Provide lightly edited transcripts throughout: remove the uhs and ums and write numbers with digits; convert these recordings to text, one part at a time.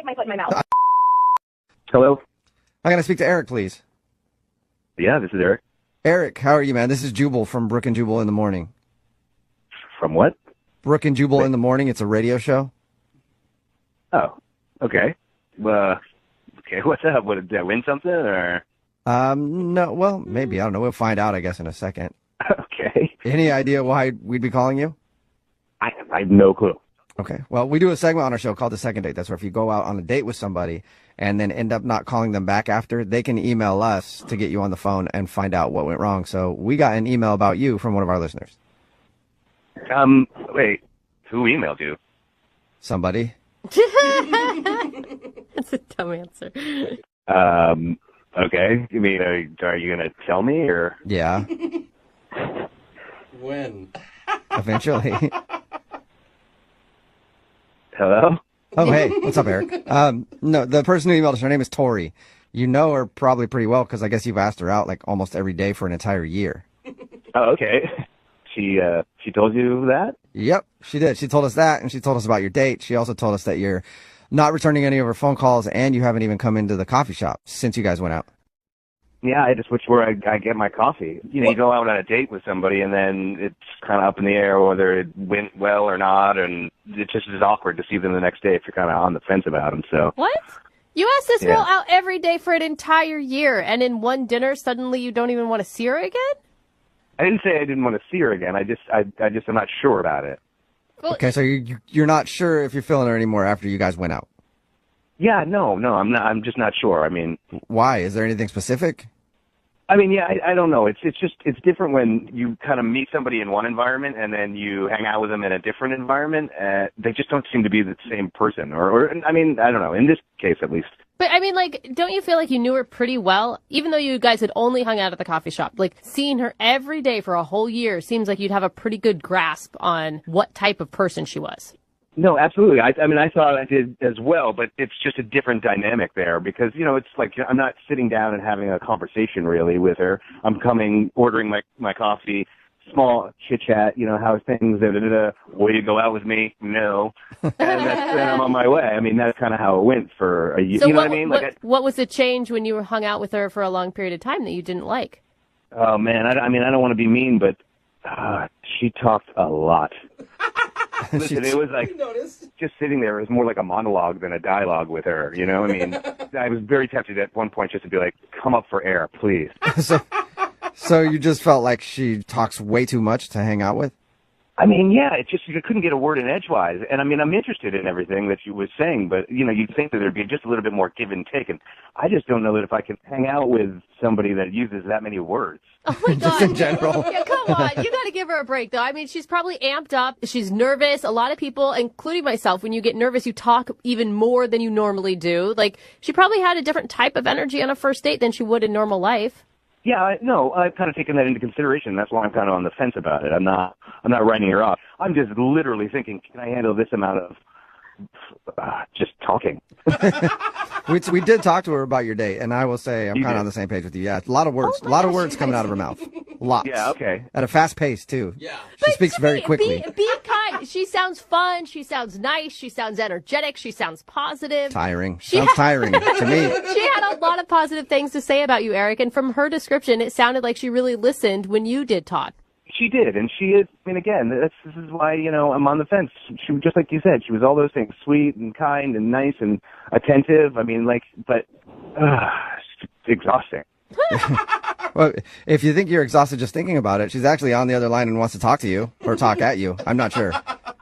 my foot in my mouth. Hello? I'm going to speak to Eric, please. Yeah, this is Eric. Eric, how are you, man? This is Jubal from Brook and Jubal in the Morning. From what? Brook and Jubal in the Morning. It's a radio show. Oh, okay. Okay, what's up? Did I win something, or? No, well, maybe. I don't know. We'll find out, I guess, in a second. Okay. Any idea why we'd be calling you? I have no clue. Okay. Well, we do a segment on our show called The Second Date. That's where if you go out on a date with somebody and then end up not calling them back after, they can email us to get you on the phone and find out what went wrong. So we got an email about you from one of our listeners. Wait. Who emailed you? Somebody. That's a dumb answer. Okay. You mean, are you going to tell me, or? Yeah. When? Eventually. Hello? Oh, hey. What's up, Eric? No, the person who emailed us, her name is Tori. You know her probably pretty well because I guess you've asked her out like almost every day for an entire year. Oh, okay. She told you that? Yep, she did. She told us that, and she told us about your date. She also told us that you're not returning any of her phone calls, and you haven't even come into the coffee shop since you guys went out. Yeah, I just switch where I get my coffee. You know, you go out on a date with somebody, and then it's kind of up in the air whether it went well or not, and it just is awkward to see them the next day if you're kind of on the fence about them. So What? You asked this girl out every day for an entire year, and in one dinner, suddenly you don't even want to see her again? I didn't say I didn't want to see her again. I just I'm not sure about it. Well, Okay, so you're not sure if you're feeling her anymore after you guys went out. Yeah, no, I'm not. I'm just not sure. I mean, Why? Is there anything specific? I don't know. It's different when you kind of meet somebody in one environment and then you hang out with them in a different environment. They just don't seem to be the same person. Or I mean, I don't know. In this case, at least. But, I mean, like, don't you feel like you knew her pretty well? Even though you guys had only hung out at the coffee shop, like, seeing her every day for a whole year seems like you'd have a pretty good grasp on what type of person she was. No, absolutely. I mean, I thought I did as well, but it's just a different dynamic there because, you know, it's like I'm not sitting down and having a conversation really with her. I'm ordering my coffee, small chit-chat, you know, how's things, will you go out with me? No. And then I'm on my way. I mean, that's kind of how it went for a year. So you know what I mean? What was the change when you hung out with her for a long period of time that you didn't like? Oh, man, I don't want to be mean, but she talked a lot. Listen, it was like just sitting there. It was more like a monologue than a dialogue with her. You know, I mean, I was very tempted at one point just to be like, "Come up for air, please." So you just felt like she talks way too much to hang out with? I mean, yeah, it just you couldn't get a word in edgewise. And I mean, I'm interested in everything that you was saying, but you know, you'd think that there'd be just a little bit more give and take. And I just don't know that if I can hang out with somebody that uses that many words. Oh my God. Just in general. Yeah, come on. You got to give her a break, though. I mean, she's probably amped up. She's nervous. A lot of people, including myself, when you get nervous, you talk even more than you normally do. Like, she probably had a different type of energy on a first date than she would in normal life. Yeah, I've kind of taken that into consideration. That's why I'm kind of on the fence about it. I'm not writing her off. I'm just literally thinking, can I handle this amount of just talking? We did talk to her about your date, and I will say I'm kind of on the same page with you. Yeah, a lot of words, words coming out of her mouth. Lots. Yeah, okay. At a fast pace, too. Yeah. She speaks very quickly. Be kind. She sounds fun. She sounds nice. She sounds energetic. She sounds positive. Tiring. Sounds tiring to me. She had a lot of positive things to say about you, Eric, and from her description, it sounded like she really listened when you did talk. She did, and she is. I mean, again, this is why I'm on the fence. She was just like you said. She was all those things: sweet and kind and nice and attentive. I mean, but it's exhausting. Well, if you think you're exhausted just thinking about it, she's actually on the other line and wants to talk to you or talk at you. I'm not sure.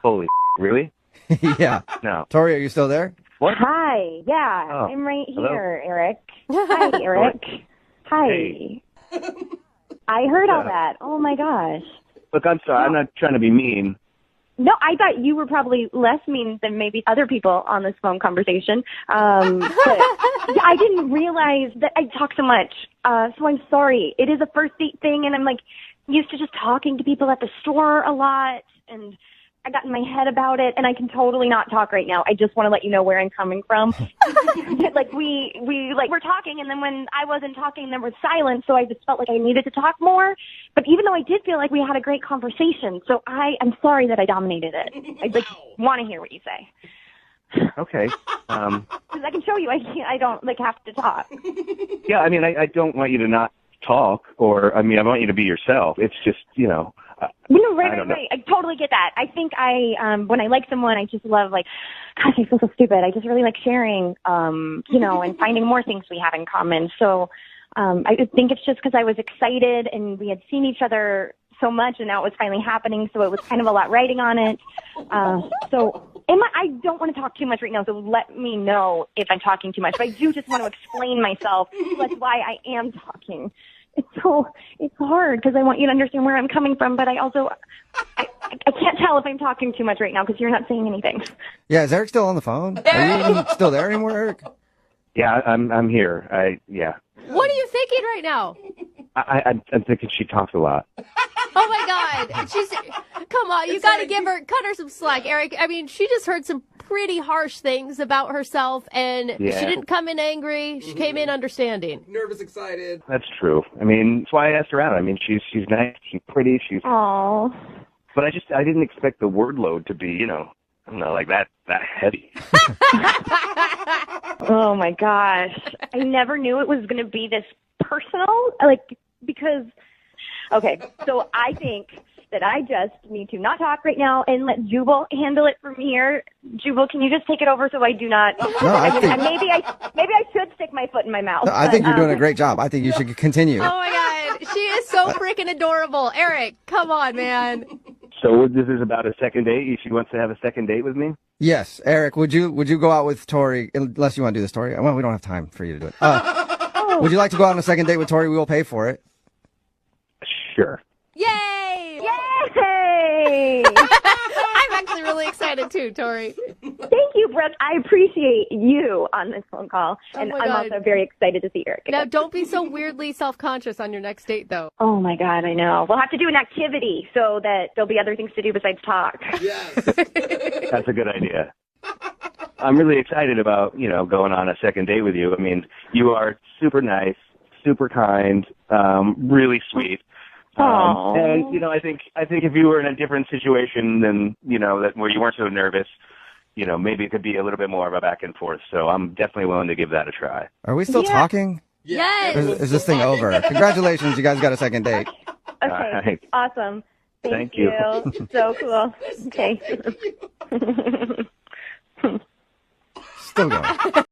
Holy really? Yeah. No. Tori, are you still there? What? Hi. Yeah, Oh, I'm right hello? here, Eric. Hi, Eric. Hi. Hey. I heard all that. Oh, my gosh. Look, I'm sorry. I'm not trying to be mean. No, I thought you were probably less mean than maybe other people on this phone conversation. But I didn't realize that I talk so much. So I'm sorry. It is a first date thing, and I'm like used to just talking to people at the store a lot, and I got in my head about it, and I can totally not talk right now. I just want to let you know where I'm coming from. Like we're talking, and then when I wasn't talking, there was silence, so I just felt like I needed to talk more. But even though I did feel like we had a great conversation, so I'm sorry that I dominated it. I want to hear what you say. Okay. Because show you. I don't like have to talk. Yeah, I mean, I don't want you to not talk, or I mean, I want you to be yourself. It's just, No, right. I totally get that. I think when I like someone, I just love like, gosh, I feel so stupid. I just really like sharing, and finding more things we have in common. So, I think it's just because I was excited and we had seen each other so much, and now it was finally happening. So it was kind of a lot riding on it. I don't want to talk too much right now. So let me know if I'm talking too much. But I do just want to explain myself. That's why I am talking. It's hard because I want you to understand where I'm coming from, but I can't tell if I'm talking too much right now because you're not saying anything. Yeah, is Eric still on the phone? Are you even still there anymore, Eric? Yeah, I'm here. What are you thinking right now? I'm thinking she talks a lot. Oh my God. Come on, you gotta cut her some slack, Eric. I mean, she just heard some pretty harsh things about herself, and she didn't come in angry. She came in understanding. Nervous, excited. That's true. I mean, that's why I asked her out. I mean, she's nice, she's pretty, Aww. But I didn't expect the word load to be, I don't know, like that heavy. Oh my gosh. I never knew it was going to be this personal, because, okay, so I think that I just need to not talk right now and let Jubal handle it from here. Jubal, can you just take it over so I do not? No, maybe I should stick my foot in my mouth. No, I think you're doing a great job. I think you should continue. Oh my God, she is so freaking adorable. Eric, come on, man. So this is about a second date? She wants to have a second date with me? Yes, Eric, would you go out with Tori, unless you want to do this, Tori? Well, we don't have time for you to do it. Would you like to go out on a second date with Tori? We will pay for it. Sure. Yay! Yay! I'm actually really excited too, Tori. Thank you, Brooke. I appreciate you on this phone call. And my I'm God. also very excited to see Eric again. Now, don't be so weirdly self-conscious on your next date, though. Oh, my God, I know. We'll have to do an activity so that there'll be other things to do besides talk. Yes. That's a good idea. I'm really excited about, going on a second date with you. I mean, you are super nice, super kind, really sweet. And I think if you were in a different situation than that where you weren't so nervous, maybe it could be a little bit more of a back and forth. So I'm definitely willing to give that a try. Are we still talking? Yes. Is this thing over? Congratulations, you guys got a second date. Okay, right. awesome. Thank you. So cool. Okay. Still going.